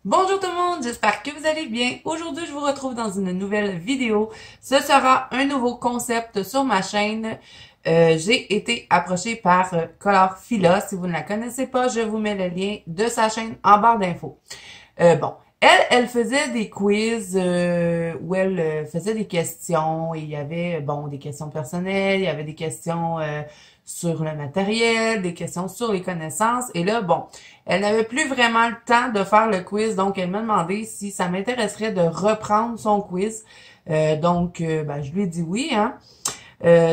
Bonjour tout le monde, j'espère que vous allez bien. Aujourd'hui, je vous retrouve dans une nouvelle vidéo. Ce sera un nouveau concept sur ma chaîne. J'ai été approchée par Colorfila. Si vous ne la connaissez pas, je vous mets le lien de sa chaîne en barre d'infos. Elle faisait des quiz où elle faisait des questions et il y avait, des questions personnelles, il y avait des questions sur le matériel, des questions sur les connaissances. Et là, elle n'avait plus vraiment le temps de faire le quiz, donc elle m'a demandé si ça m'intéresserait de reprendre son quiz. Je lui ai dit oui, hein.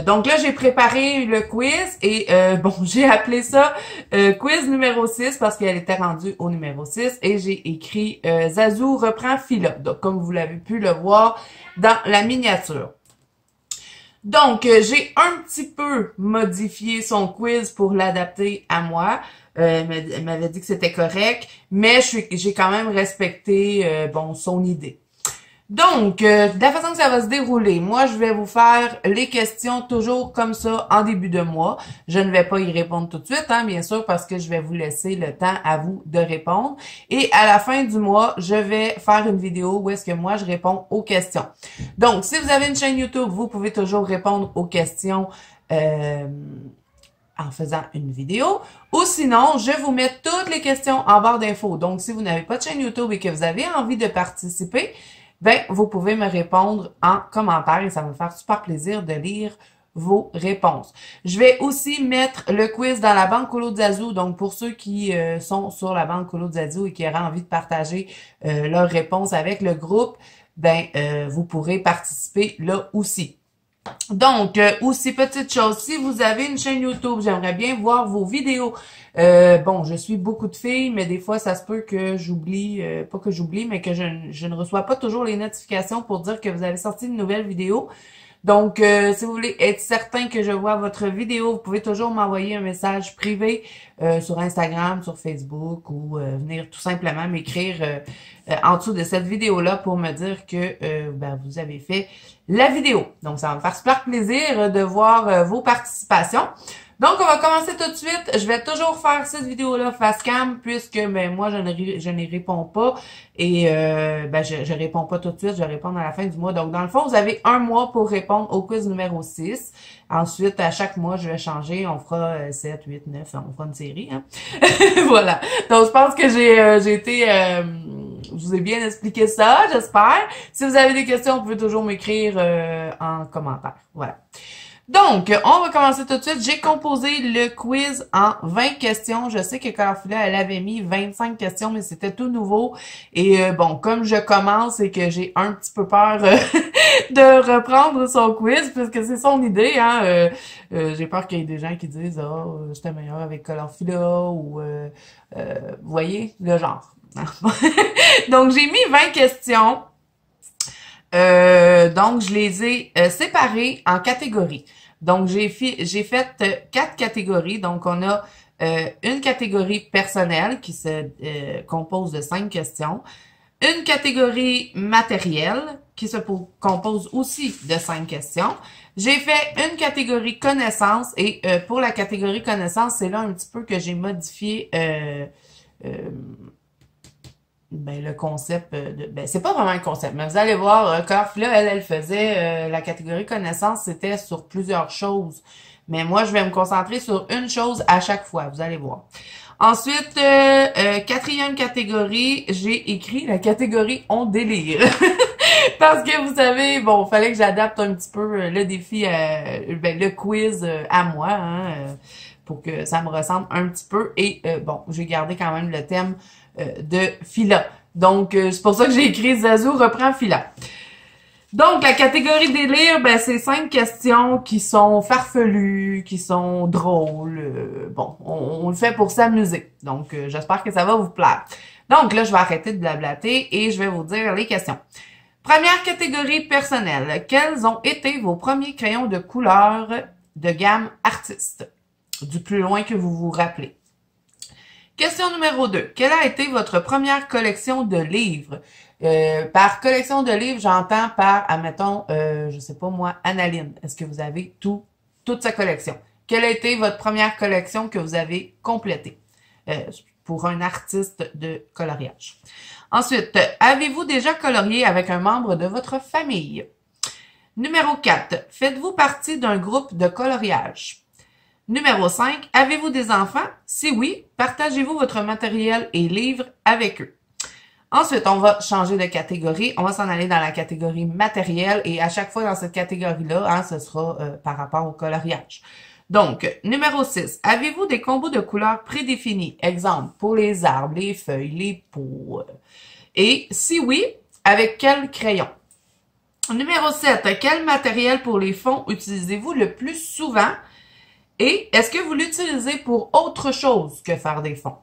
Donc là, j'ai préparé le quiz et j'ai appelé ça quiz numéro 6 parce qu'elle était rendue au numéro 6 et j'ai écrit Zazou reprend Fila. Donc, comme vous l'avez pu le voir dans la miniature. Donc, j'ai un petit peu modifié son quiz pour l'adapter à moi. Elle m'avait dit que c'était correct, mais j'ai quand même respecté son idée. Donc, de la façon que ça va se dérouler, moi, je vais vous faire les questions toujours comme ça en début de mois. Je ne vais pas y répondre tout de suite, hein, bien sûr, parce que je vais vous laisser le temps à vous de répondre. Et à la fin du mois, je vais faire une vidéo où est-ce que moi, je réponds aux questions. Donc, si vous avez une chaîne YouTube, vous pouvez toujours répondre aux questions en faisant une vidéo. Ou sinon, je vous mets toutes les questions en barre d'infos. Donc, si vous n'avez pas de chaîne YouTube et que vous avez envie de participer, vous pouvez me répondre en commentaire et ça va me faire super plaisir de lire vos réponses. Je vais aussi mettre le quiz dans la banque Colo Zazou. Donc, pour ceux qui sont sur la banque Colo Zazou et qui auraient envie de partager leurs réponses avec le groupe, vous pourrez participer là aussi. Donc, aussi petite chose, si vous avez une chaîne YouTube, j'aimerais bien voir vos vidéos. Je suis beaucoup de filles, mais des fois, ça se peut que j'oublie, pas que j'oublie, mais que je ne reçois pas toujours les notifications pour dire que vous avez sorti une nouvelle vidéo. Donc, si vous voulez être certain que je vois votre vidéo, vous pouvez toujours m'envoyer un message privé sur Instagram, sur Facebook ou venir tout simplement m'écrire en dessous de cette vidéo-là pour me dire que vous avez fait la vidéo. Donc, ça va me faire super plaisir de voir vos participations. Donc, on va commencer tout de suite. Je vais toujours faire cette vidéo-là face cam puisque moi, je n'y réponds pas. Et je réponds pas tout de suite, je vais répondre à la fin du mois. Donc, dans le fond, vous avez un mois pour répondre au quiz numéro 6. Ensuite, à chaque mois, je vais changer. On fera 7, 8, 9, on fera une série. Hein? Voilà. Donc, je pense que j'ai été... je vous ai bien expliqué ça, j'espère. Si vous avez des questions, vous pouvez toujours m'écrire en commentaire. Voilà. Donc, on va commencer tout de suite. J'ai composé le quiz en 20 questions. Je sais que Colorfila, elle avait mis 25 questions, mais c'était tout nouveau. Et comme je commence et que j'ai un petit peu peur de reprendre son quiz, puisque c'est son idée, hein. J'ai peur qu'il y ait des gens qui disent « Ah, j'étais meilleur avec Colorfila » ou vous voyez, le genre. Donc, j'ai mis 20 questions. Donc, je les ai séparées en catégories. Donc, j'ai fait 4 catégories. Donc, on a une catégorie personnelle qui se compose de 5 questions. Une catégorie matérielle qui se compose aussi de 5 questions. J'ai fait une catégorie connaissance et pour la catégorie connaissance, c'est là un petit peu que j'ai modifié le concept c'est pas vraiment un concept, mais vous allez voir, Colorfila, elle faisait la catégorie connaissance, c'était sur plusieurs choses. Mais moi, je vais me concentrer sur une chose à chaque fois, vous allez voir. Ensuite, quatrième catégorie, j'ai écrit la catégorie on délire. Parce que vous savez, fallait que j'adapte un petit peu le défi, le quiz à moi, hein, pour que ça me ressemble un petit peu. Et j'ai gardé quand même le thème de Fila. Donc, c'est pour ça que j'ai écrit Zazou reprend Fila. Donc, la catégorie délire, c'est 5 questions qui sont farfelues, qui sont drôles. On le fait pour s'amuser. Donc, j'espère que ça va vous plaire. Donc, là, je vais arrêter de blablater et je vais vous dire les questions. Première catégorie personnelle. Quels ont été vos premiers crayons de couleur de gamme artiste? Du plus loin que vous vous rappelez. Question numéro 2. Quelle a été votre première collection de livres? Par collection de livres, j'entends par, admettons, je sais pas moi, Analine. Est-ce que vous avez toute sa collection? Quelle a été votre première collection que vous avez complétée? pour un artiste de coloriage. Ensuite, avez-vous déjà colorié avec un membre de votre famille? Numéro 4, faites-vous partie d'un groupe de coloriage? Numéro 5, avez-vous des enfants? Si oui, partagez-vous votre matériel et livres avec eux. Ensuite, on va changer de catégorie. On va s'en aller dans la catégorie matériel et à chaque fois dans cette catégorie-là, hein, ce sera par rapport au coloriage. Donc, numéro 6, avez-vous des combos de couleurs prédéfinis? Exemple, pour les arbres, les feuilles, les peaux. Et si oui, avec quel crayon? Numéro 7, quel matériel pour les fonds utilisez-vous le plus souvent? Et est-ce que vous l'utilisez pour autre chose que faire des fonds?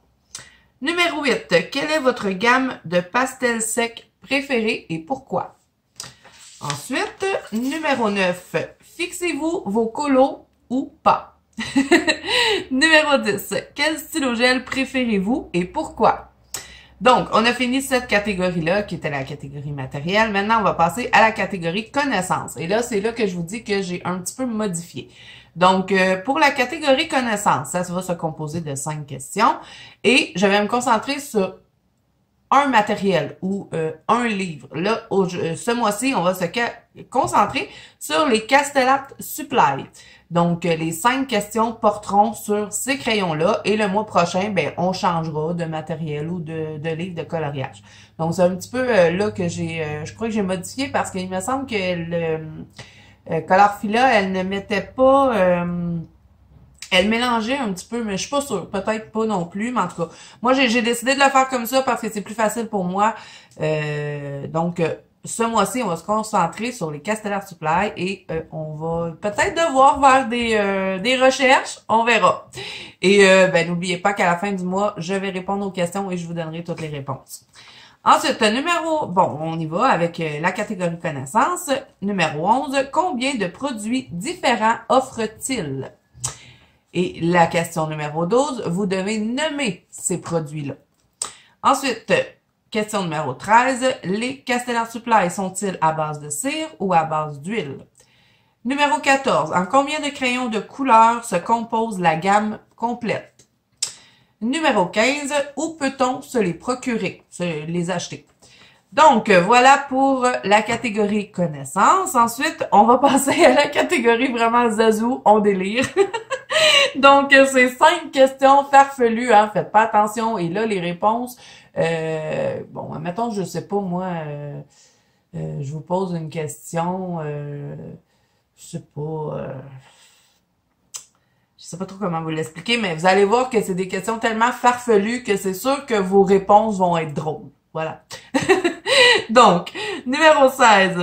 Numéro 8, quelle est votre gamme de pastels secs préférée et pourquoi? Ensuite, numéro 9, fixez-vous vos colos ou pas? Numéro 10, quel stylo gel préférez-vous et pourquoi? Donc, on a fini cette catégorie-là, qui était la catégorie matérielle. Maintenant, on va passer à la catégorie connaissances. Et là, c'est là que je vous dis que j'ai un petit peu modifié. Donc, pour la catégorie connaissances, ça va se composer de 5 questions. Et je vais me concentrer sur un matériel ou un livre. Là, ce mois-ci, on va se concentrer sur les Castellart Supply. Donc, les 5 questions porteront sur ces crayons-là et le mois prochain, ben, on changera de matériel ou de livre de coloriage. Donc, c'est un petit peu là que je crois que j'ai modifié parce qu'il me semble que le Colorfila, elle ne mettait pas... elle mélangeait un petit peu, mais je suis pas sûre. Peut-être pas non plus, mais en tout cas, moi, j'ai décidé de le faire comme ça parce que c'est plus facile pour moi. Donc, ce mois-ci, on va se concentrer sur les Castellart Supply et on va peut-être devoir faire des recherches. On verra. Et ben, n'oubliez pas qu'à la fin du mois, je vais répondre aux questions et je vous donnerai toutes les réponses. Ensuite, on y va avec la catégorie connaissances. Numéro 11, combien de produits différents offre-t-il? Et la question numéro 12, vous devez nommer ces produits-là. Ensuite, question numéro 13, les Castellart Supply sont-ils à base de cire ou à base d'huile? Numéro 14, en combien de crayons de couleur se compose la gamme complète? Numéro 15, où peut-on se les procurer, se les acheter? Donc, voilà pour la catégorie connaissances. Ensuite, on va passer à la catégorie vraiment zazou, on délire. Donc, c'est 5 questions farfelues, hein, faites pas attention. Et là, les réponses, bon, admettons, je sais pas, moi, je vous pose une question, je sais pas trop comment vous l'expliquer, mais vous allez voir que c'est des questions tellement farfelues que c'est sûr que vos réponses vont être drôles. Voilà. Donc, numéro 16,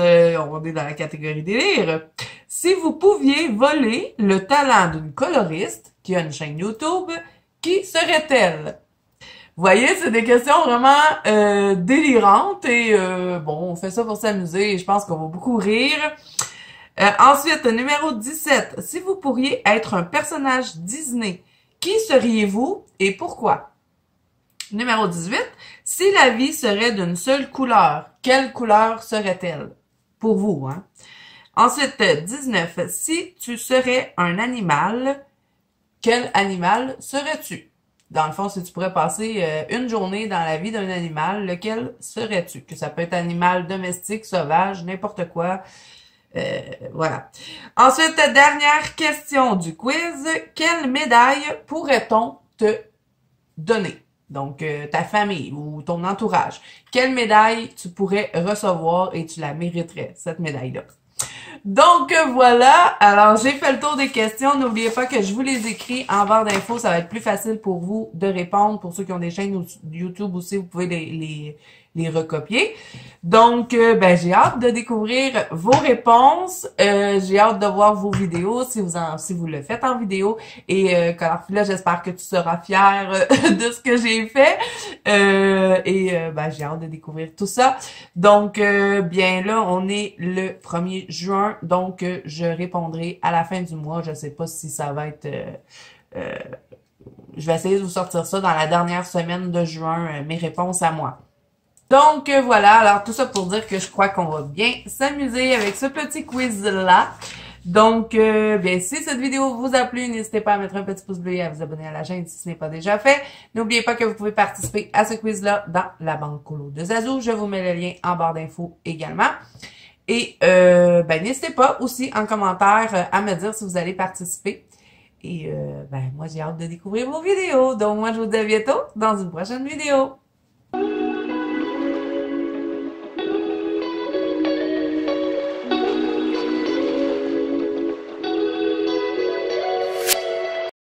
on est dans la catégorie délire. Si vous pouviez voler le talent d'une coloriste qui a une chaîne YouTube, qui serait-elle? Vous voyez, c'est des questions vraiment délirantes et bon, on fait ça pour s'amuser et je pense qu'on va beaucoup rire. Ensuite, numéro 17, si vous pourriez être un personnage Disney, qui seriez-vous et pourquoi? Numéro 18, si la vie serait d'une seule couleur, quelle couleur serait-elle? Pour vous, hein? Ensuite, 19, si tu serais un animal, quel animal serais-tu? Dans le fond, si tu pourrais passer une journée dans la vie d'un animal, lequel serais-tu? Que ça peut être animal domestique, sauvage, n'importe quoi. Voilà. Ensuite, dernière question du quiz. Quelle médaille pourrait-on te donner? Donc, ta famille ou ton entourage. Quelle médaille tu pourrais recevoir et tu la mériterais, cette médaille-là? Donc, voilà. Alors, j'ai fait le tour des questions. N'oubliez pas que je vous les écris en barre d'infos. Ça va être plus facile pour vous de répondre. Pour ceux qui ont des chaînes YouTube aussi, vous pouvez les recopier. Donc, ben, j'ai hâte de découvrir vos réponses. J'ai hâte de voir vos vidéos si vous le faites en vidéo. Et Colorfila, j'espère que tu seras fier de ce que j'ai fait. Ben, j'ai hâte de découvrir tout ça. Donc, bien là, on est le 1er juin. Donc, je répondrai à la fin du mois. Je sais pas si ça va être... je vais essayer de vous sortir ça dans la dernière semaine de juin, mes réponses à moi. Donc, voilà. Alors, tout ça pour dire que je crois qu'on va bien s'amuser avec ce petit quiz-là. Donc, bien, si cette vidéo vous a plu, n'hésitez pas à mettre un petit pouce bleu et à vous abonner à la chaîne si ce n'est pas déjà fait. N'oubliez pas que vous pouvez participer à ce quiz-là dans la banque Colo de Zazu. Je vous mets le lien en barre d'infos également. Et ben, n'hésitez pas aussi en commentaire à me dire si vous allez participer. Et ben, moi, j'ai hâte de découvrir vos vidéos. Donc, moi, je vous dis à bientôt dans une prochaine vidéo.